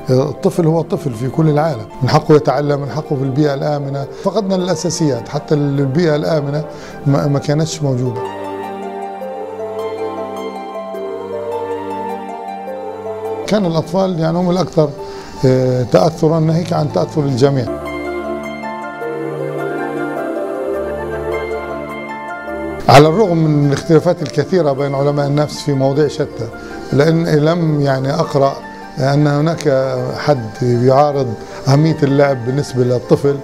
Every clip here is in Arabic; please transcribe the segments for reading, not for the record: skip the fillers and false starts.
الطفل هو طفل في كل العالم، من حقه يتعلم، من حقه في البيئة الآمنة. فقدنا الأساسيات، حتى البيئة الآمنة ما كانتش موجودة. كان الأطفال يعني هم الأكثر تأثرا ناهيك عن تأثر الجميع. على الرغم من الاختلافات الكثيرة بين علماء النفس في مواضيع شتى، لأن لم يعني أقرأ أن هناك حد يعارض أهمية اللعب بالنسبة للطفل.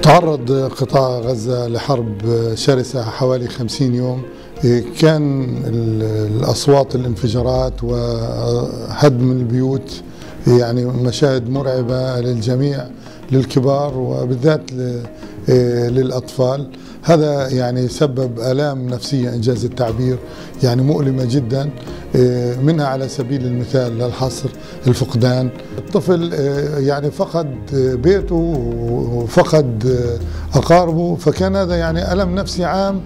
تعرض قطاع غزة لحرب شرسة حوالي 50 يوم. كان الأصوات، الانفجارات وهدم البيوت، يعني مشاهد مرعبة للجميع، للكبار وبالذات للأطفال. هذا يعني سبب آلام نفسية إنجاز التعبير يعني مؤلمة جدا، منها على سبيل المثال للحصر الفقدان. الطفل يعني فقد بيته وفقد أقاربه، فكان هذا يعني ألم نفسي عام،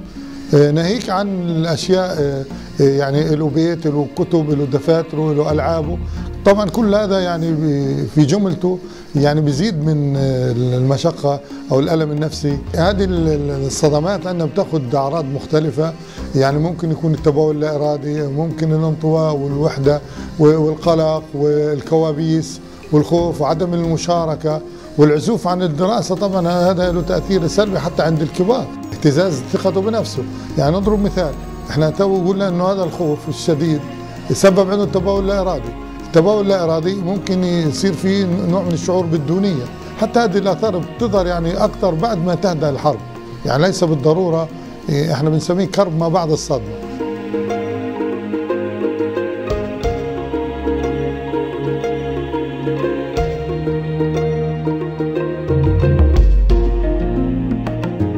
ناهيك عن الأشياء يعني له بيت، له كتب، له دفاتره، له ألعابه. طبعا كل هذا يعني في جملته يعني بيزيد من المشقة أو الألم النفسي. هذه الصدمات أنها بتاخذ أعراض مختلفة، يعني ممكن يكون التبول اللا إرادي، ممكن الانطواء والوحدة والقلق والكوابيس والخوف وعدم المشاركة والعزوف عن الدراسة. طبعا هذا له تأثير سلبي حتى عند الكبار، اهتزاز ثقته بنفسه. يعني نضرب مثال، احنا تو قلنا انه هذا الخوف الشديد يسبب عنده التبول اللا إرادي. التبول اللا إرادي ممكن يصير فيه نوع من الشعور بالدونية، حتى هذه الآثار بتظهر يعني أكثر بعد ما تهدأ الحرب، يعني ليس بالضرورة، احنا بنسميه كرب ما بعد الصدمة.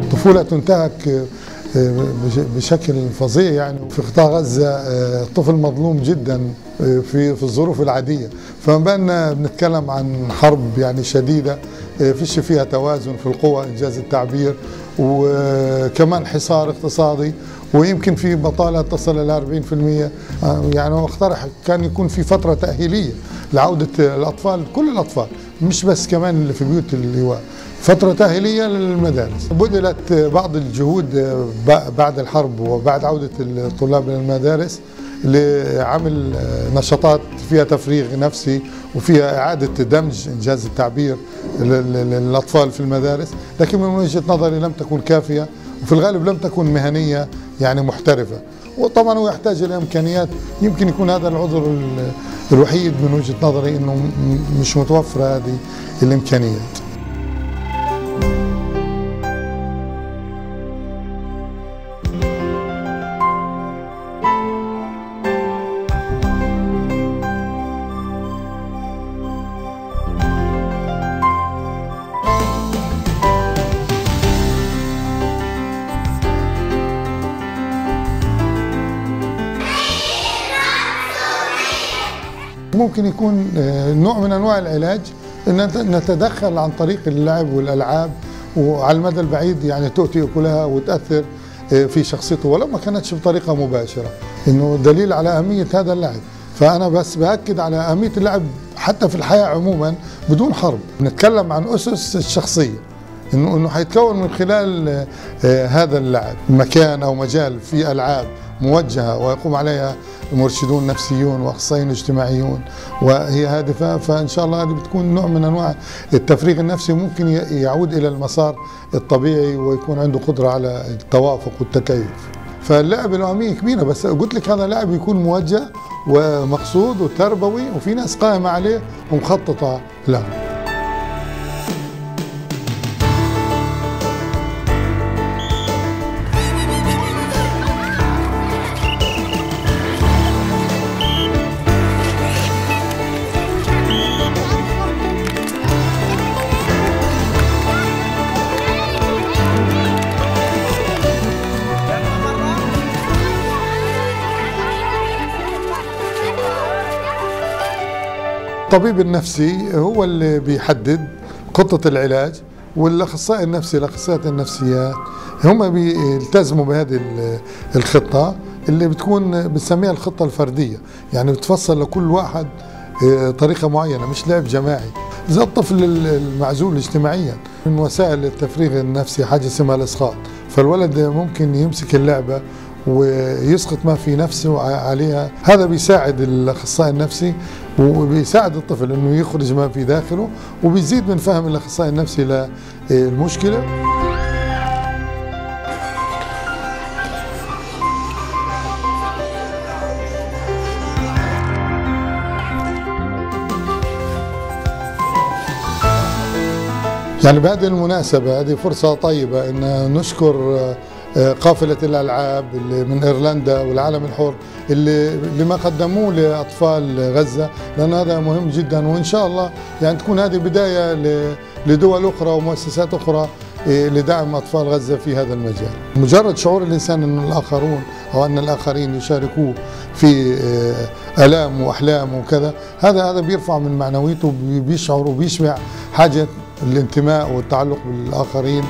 الطفولة تنتهك بشكل فظيع. يعني في قطاع غزة الطفل مظلوم جدا في الظروف العادية، فما بالنا بنتكلم عن حرب يعني شديدة فيش فيها توازن في القوى إنجاز التعبير، وكمان حصار اقتصادي، ويمكن في بطالة تصل إلى 40%. يعني اقترح كان يكون في فترة تأهيلية لعودة الأطفال، كل الأطفال مش بس كمان اللي في بيوت اللواء، فترة تأهيلية للمدارس. بذلت بعض الجهود بعد الحرب وبعد عودة الطلاب للمدارس لعمل نشاطات فيها تفريغ نفسي وفيها إعادة دمج إنجاز التعبير للأطفال في المدارس، لكن من وجهة نظري لم تكن كافية، وفي الغالب لم تكن مهنية يعني محترفة. وطبعا هو يحتاج إلى إمكانيات، يمكن يكون هذا العذر الوحيد من وجهة نظري، إنه مش متوفرة هذه الإمكانيات. ممكن يكون نوع من أنواع العلاج أن نتدخل عن طريق اللعب والألعاب، وعلى المدى البعيد يعني تؤتي أكلها وتأثر في شخصيته ولو ما كانتش بطريقة مباشرة، إنه دليل على أهمية هذا اللعب. فأنا بس بأكد على أهمية اللعب حتى في الحياة عموما بدون حرب. نتكلم عن أسس الشخصية، إنه حيتكون من خلال هذا اللعب، مكان أو مجال في ألعاب موجهة ويقوم عليها مرشدون نفسيون واخصائيين اجتماعيون وهي هادفة. فإن شاء الله هذه بتكون نوع من أنواع التفريغ النفسي، ممكن يعود إلى المسار الطبيعي ويكون عنده قدرة على التوافق والتكيف. فاللعب له أهمية كبيرة، بس قلت لك هذا لعب يكون موجه ومقصود وتربوي، وفي ناس قائمة عليه ومخططة له. الطبيب النفسي هو اللي بيحدد خطة العلاج، والأخصائي النفسي الأخصائيات النفسيات هم بيلتزموا بهذه الخطة اللي بتكون بنسميها الخطة الفردية، يعني بتفصل لكل واحد طريقة معينة، مش لعب جماعي. زي الطفل المعزول اجتماعيا، من وسائل التفريغ النفسي حاجة اسمها الإسقاط، فالولد ممكن يمسك اللعبة ويسقط ما في نفسه عليها. هذا بيساعد الأخصائي النفسي وبيساعد الطفل انه يخرج ما في داخله، وبيزيد من فهم الأخصائي النفسي للمشكلة. يعني بهذه المناسبة هذه فرصة طيبة ان نشكر قافلة الألعاب اللي من إيرلندا والعالم الحر اللي ما قدموه لأطفال غزة، لأن هذا مهم جدا، وإن شاء الله يعني تكون هذه بداية لدول أخرى ومؤسسات أخرى لدعم أطفال غزة في هذا المجال. مجرد شعور الإنسان أن الآخرون أو أن الآخرين يشاركوه في آلام وأحلام وكذا، هذا بيرفع من معنويته وبيشعر وبيشبع حاجة الانتماء والتعلق بالآخرين.